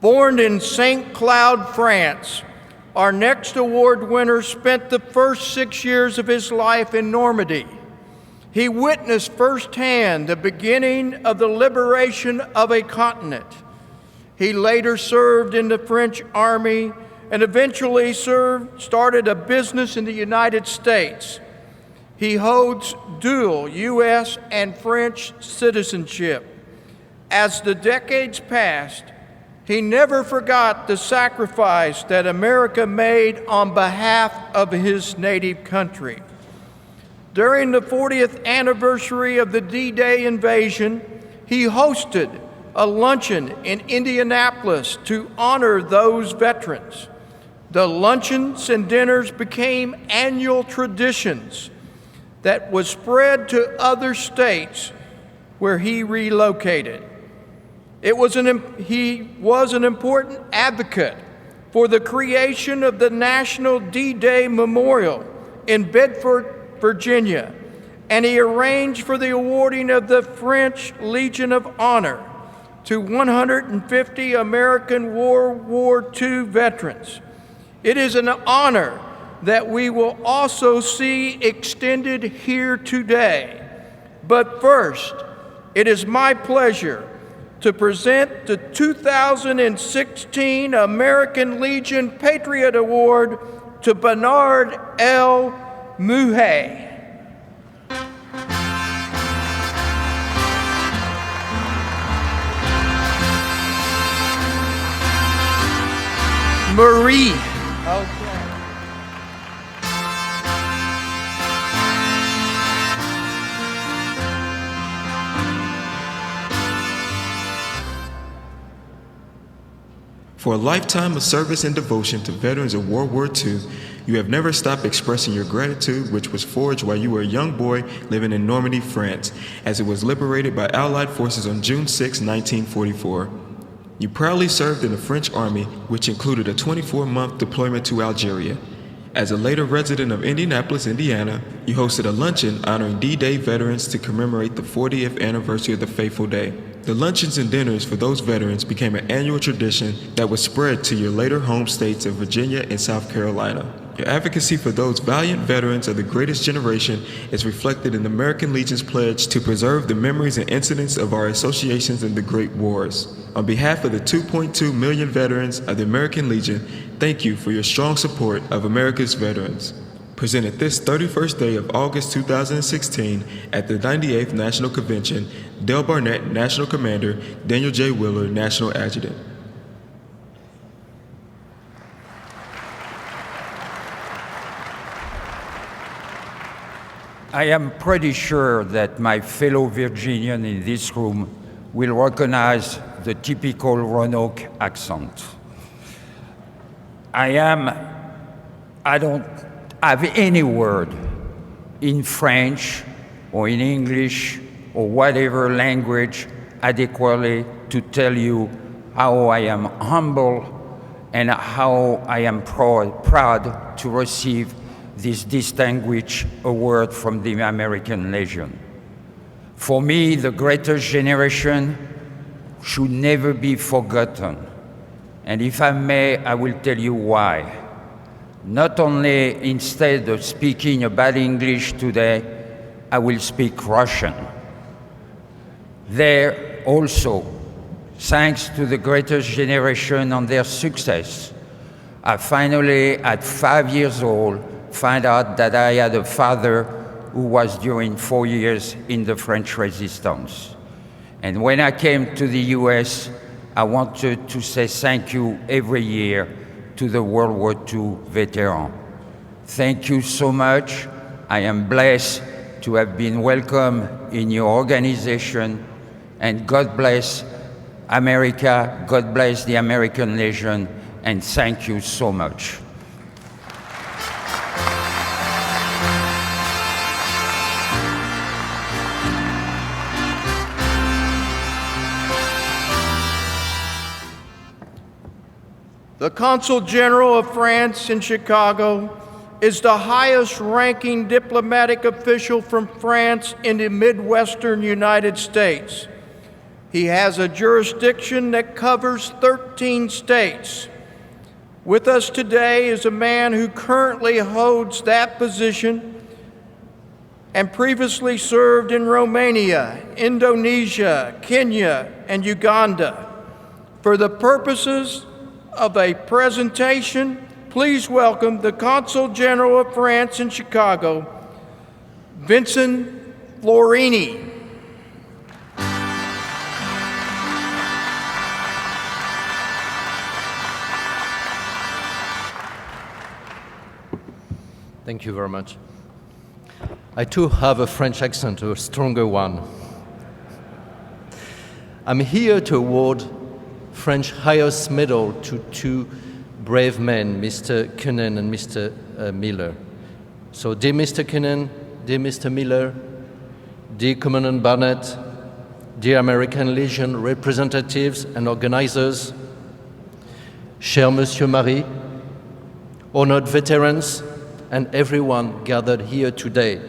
Born in St. Cloud, France, our next award winner spent the first 6 years of his life in Normandy. He witnessed firsthand the beginning of the liberation of a continent. He later served in the French Army and eventually started a business in the United States. He holds dual U.S. and French citizenship. As the decades passed, he never forgot the sacrifice that America made on behalf of his native country. During the 40th anniversary of the D-Day invasion, he hosted a luncheon in Indianapolis to honor those veterans. The luncheons and dinners became annual traditions that was spread to other states where he relocated. He was an important advocate for the creation of the National D-Day Memorial in Bedford, Virginia, and he arranged for the awarding of the French Legion of Honor to 150 American World War II veterans. It is an honor that we will also see extended here today. But first, it is my pleasure to present the 2016 American Legion Patriot Award to Bernard L. Muhay. Marie. Okay. For a lifetime of service and devotion to veterans of World War II, you have never stopped expressing your gratitude, which was forged while you were a young boy living in Normandy, France, as it was liberated by Allied forces on June 6, 1944. You proudly served in the French Army, which included a 24-month deployment to Algeria. As a later resident of Indianapolis, Indiana, you hosted a luncheon honoring D-Day veterans to commemorate the 40th anniversary of the fateful day. The luncheons and dinners for those veterans became an annual tradition that was spread to your later home states of Virginia and South Carolina. Your advocacy for those valiant veterans of the greatest generation is reflected in the American Legion's pledge to preserve the memories and incidents of our associations in the Great Wars. On behalf of the 2.2 million veterans of the American Legion, thank you for your strong support of America's veterans. Presented this 31st day of August 2016 at the 98th National Convention, Dale Barnett, National Commander, Daniel J. Wheeler, National Adjutant. I am pretty sure that my fellow Virginians in this room will recognize the typical Roanoke accent. I don't have any word in French or in English or whatever language adequately to tell you how I am humble and how I am proud to receive this distinguished award from the American Legion. For me, the greatest generation should never be forgotten. And if I may, I will tell you why. Not only instead of speaking a bad English today, I will speak Russian. There also, thanks to the greatest generation and their success, I finally, at 5 years old, found out that I had a father who was during 4 years in the French resistance. And when I came to the US, I wanted to say thank you every year to the World War II veteran. Thank you so much. I am blessed to have been welcomed in your organization, and God bless America, God bless the American Legion, and thank you so much. The Consul General of France in Chicago is the highest-ranking diplomatic official from France in the Midwestern United States. He has a jurisdiction that covers 13 states. With us today is a man who currently holds that position and previously served in Romania, Indonesia, Kenya, and Uganda. For the purposes of a presentation, please welcome the Consul General of France in Chicago, Vincent Florini. Thank you very much. I too have a French accent, a stronger one. I'm here to award French highest medal to two brave men, Mr. Cunin and Mr. Miller. So dear Mr. Cunin, dear Mr. Miller, dear Commandant Barnett, dear American Legion representatives and organizers, cher Monsieur Marie, honored veterans, and everyone gathered here today.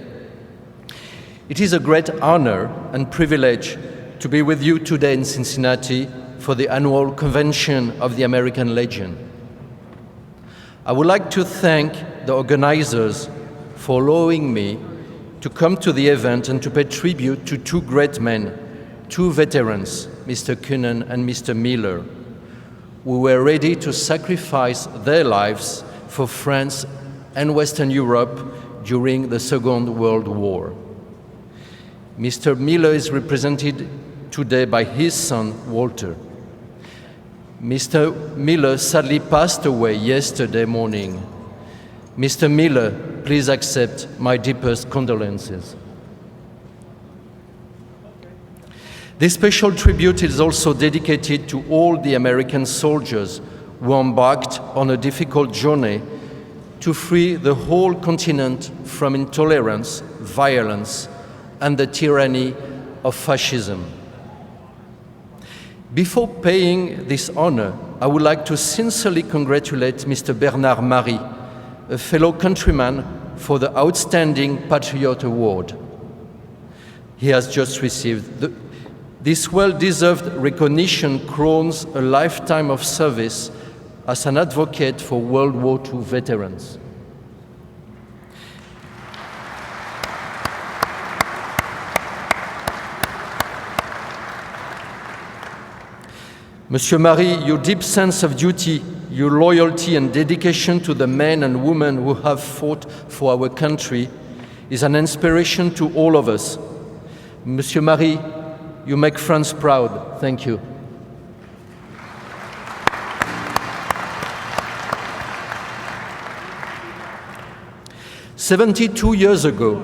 It is a great honor and privilege to be with you today in Cincinnati for the annual convention of the American Legion. I would like to thank the organizers for allowing me to come to the event and to pay tribute to two great men, two veterans, Mr. Cunin and Mr. Miller, who were ready to sacrifice their lives for France and Western Europe during the Second World War. Mr. Miller is represented today by his son, Walter. Mr. Miller sadly passed away yesterday morning. Mr. Miller, please accept my deepest condolences. This special tribute is also dedicated to all the American soldiers who embarked on a difficult journey to free the whole continent from intolerance, violence, and the tyranny of fascism. Before paying this honor, I would like to sincerely congratulate Mr. Bernard Marie, a fellow countryman, for the Outstanding Patriot Award he has just received. This well-deserved recognition crowns a lifetime of service as an advocate for World War II veterans. Monsieur Marie, your deep sense of duty, your loyalty and dedication to the men and women who have fought for our country is an inspiration to all of us. Monsieur Marie, you make France proud. Thank you. "72 years ago,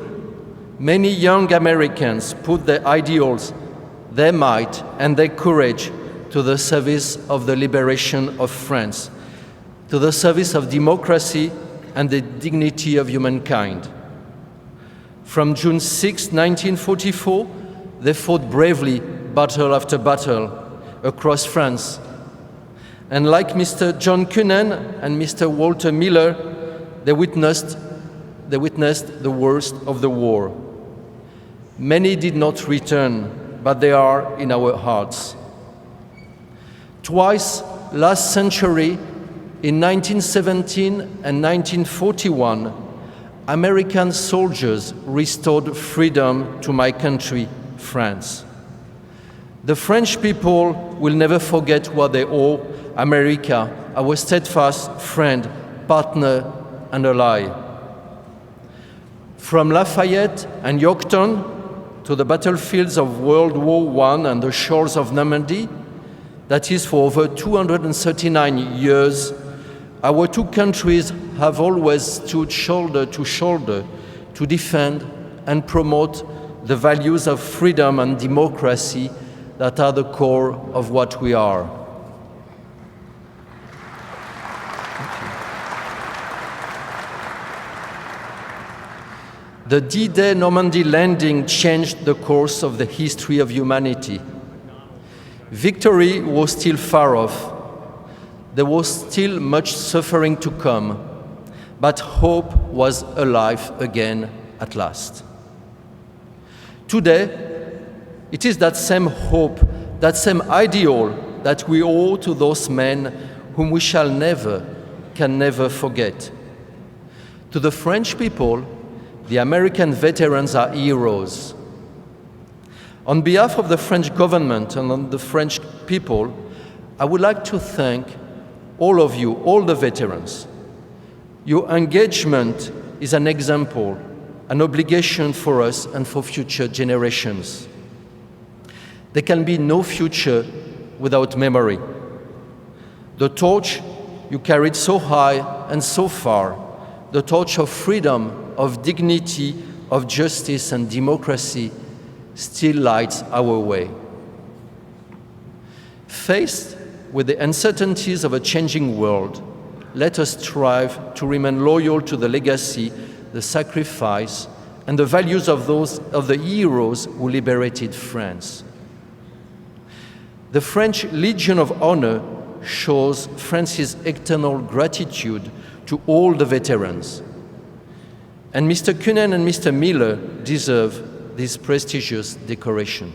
many young Americans put their ideals, their might, and their courage to the service of the liberation of France, to the service of democracy and the dignity of humankind. From June 6, 1944, they fought bravely battle after battle across France. And like Mr. John Cunin and Mr. Walter Miller, they witnessed the worst of the war. Many did not return, but they are in our hearts. Twice last century, in 1917 and 1941, American soldiers restored freedom to my country, France. The French people will never forget what they owe America, our steadfast friend, partner, and ally. From Lafayette and Yorktown to the battlefields of World War I and the shores of Normandy, that is, for over 239 years, our two countries have always stood shoulder to shoulder to defend and promote the values of freedom and democracy that are the core of what we are. The D-Day Normandy landing changed the course of the history of humanity. Victory was still far off. There was still much suffering to come, but hope was alive again at last. Today, it is that same hope that same ideal that we owe to those men whom we can never forget. To the French people, the American veterans are heroes. On behalf of the French government and on the French people, I would like to thank all of you, all the veterans. Your engagement is an example, an obligation for us and for future generations. There can be no future without memory. The torch you carried so high and so far, the torch of freedom, of dignity, of justice and democracy, still lights our way. Faced with the uncertainties of a changing world, let us strive to remain loyal to the legacy, the sacrifice, and the values of the heroes who liberated France. The French Legion of Honor shows France's eternal gratitude to all the veterans. And Mr. Kühnen and Mr. Miller deserve this prestigious decoration.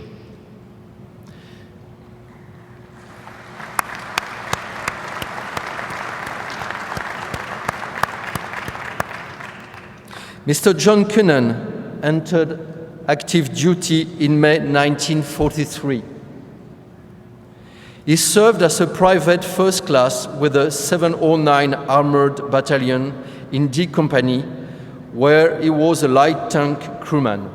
Mr. John Kühnen entered active duty in May 1943. He served as a private first class with the 709 Armored Battalion in D Company, where he was a light tank crewman.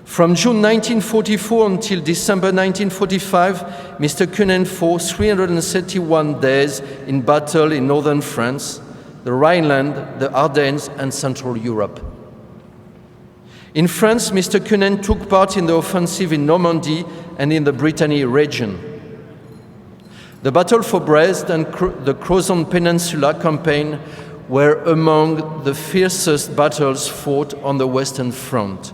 From June 1944 until December 1945, Mr. Kühnen fought 331 days in battle in northern France, the Rhineland, the Ardennes, and Central Europe. In France, Mr. Kühnen took part in the offensive in Normandy and in the Brittany region. The battle for Brest and the Crozon Peninsula campaign were among the fiercest battles fought on the Western Front.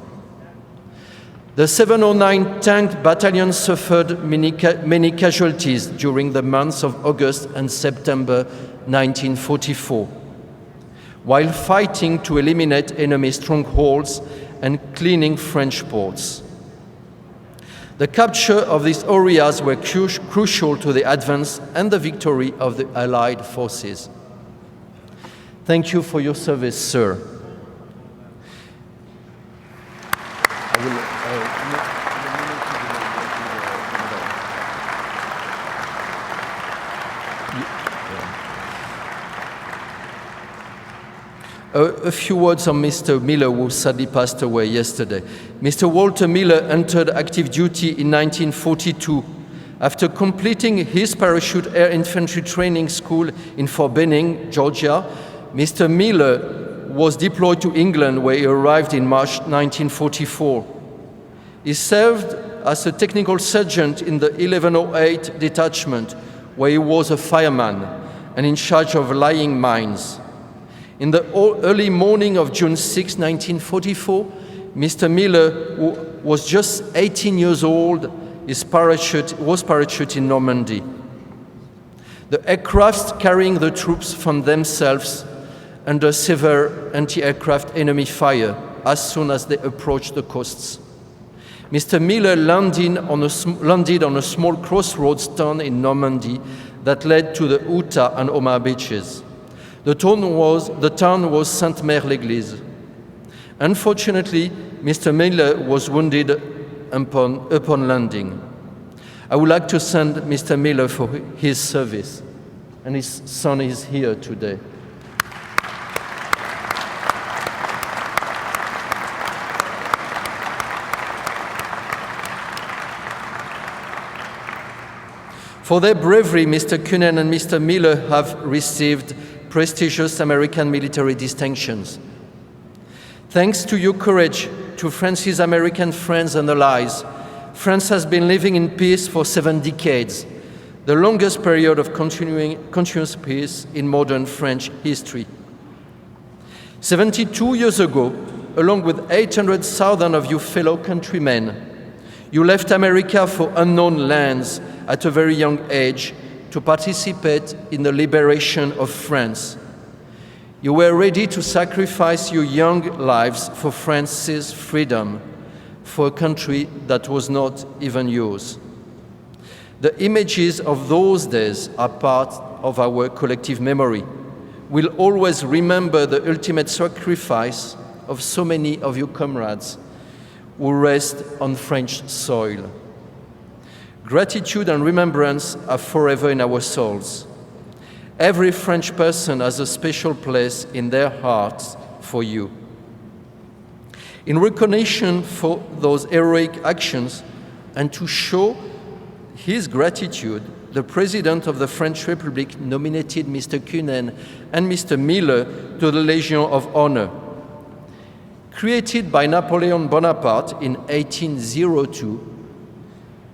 The 709 Tank Battalion suffered many casualties during the months of August and September 1944, while fighting to eliminate enemy strongholds and cleaning French ports. The capture of these areas were crucial to the advance and the victory of the Allied forces. Thank you for your service, sir. A few words on Mr. Miller, who sadly passed away yesterday. Mr. Walter Miller entered active duty in 1942. After completing his parachute air infantry training school in Fort Benning, Georgia, Mr. Miller was deployed to England, where he arrived in March 1944. He served as a technical sergeant in the 1108 detachment, where he was a fireman and in charge of laying mines. In the early morning of June 6, 1944, Mr. Miller, who was just 18 years old, was parachuted in Normandy. The aircraft carrying the troops found themselves under severe anti-aircraft enemy fire as soon as they approached the coasts. Mr. Miller landed on a small crossroads town in Normandy that led to the Uta and Omaha beaches. The town was Sainte-Mère-l'Église. Unfortunately, Mr. Miller was wounded upon landing. I would like to thank Mr. Miller for his service, and his son is here today. For their bravery, Mr. Kühnen and Mr. Miller have received prestigious American military distinctions. Thanks to your courage, to France's American friends and allies, France has been living in peace for 7 decades, the longest period of continuous peace in modern French history. 72 years ago, along with 800,000 of you fellow countrymen, you left America for unknown lands at a very young age to participate in the liberation of France. You were ready to sacrifice your young lives for France's freedom, for a country that was not even yours. The images of those days are part of our collective memory. We'll always remember the ultimate sacrifice of so many of your comrades who rest on French soil. Gratitude and remembrance are forever in our souls. Every French person has a special place in their hearts for you. In recognition for those heroic actions and to show his gratitude, the President of the French Republic nominated Mr. Kühnen and Mr. Miller to the Legion of Honor. Created by Napoleon Bonaparte in 1802,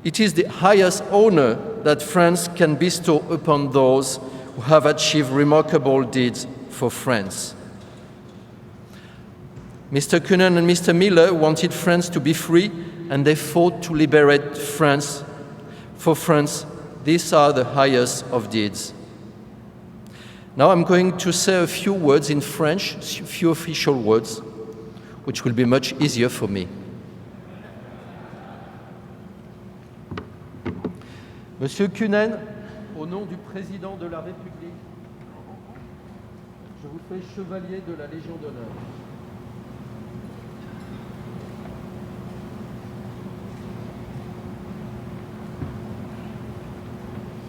it is the highest honor that France can bestow upon those who have achieved remarkable deeds for France. Mr. Kühnen and Mr. Miller wanted France to be free, and they fought to liberate France. For France, these are the highest of deeds. Now I'm going to say a few words in French, a few official words, which will be much easier for me. Monsieur Kühnen, au nom du Président de la République, je vous fais chevalier de la Légion d'honneur.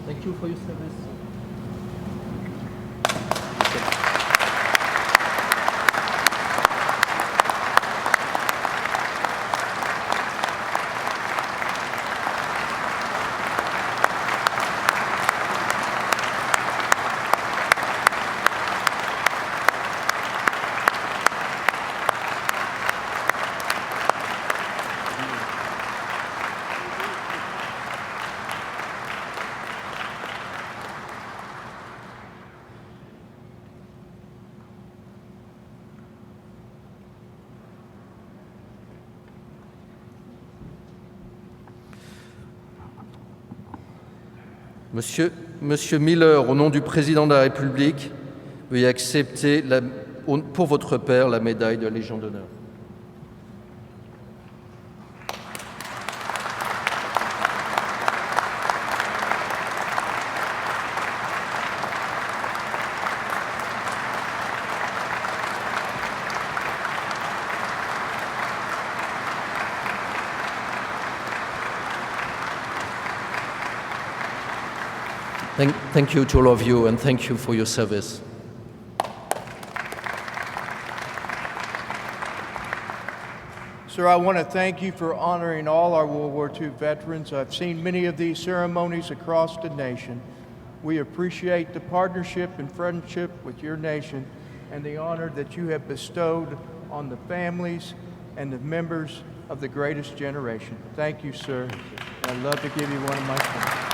Thank you for your service. Monsieur Miller, au nom du Président de la République, veuillez accepter pour votre père la médaille de la Légion d'honneur. Thank you to all of you, and thank you for your service. Sir, I want to thank you for honoring all our World War II veterans. I've seen many of these ceremonies across the nation. We appreciate the partnership and friendship with your nation and the honor that you have bestowed on the families and the members of the greatest generation. Thank you, sir. I'd love to give you one of my songs.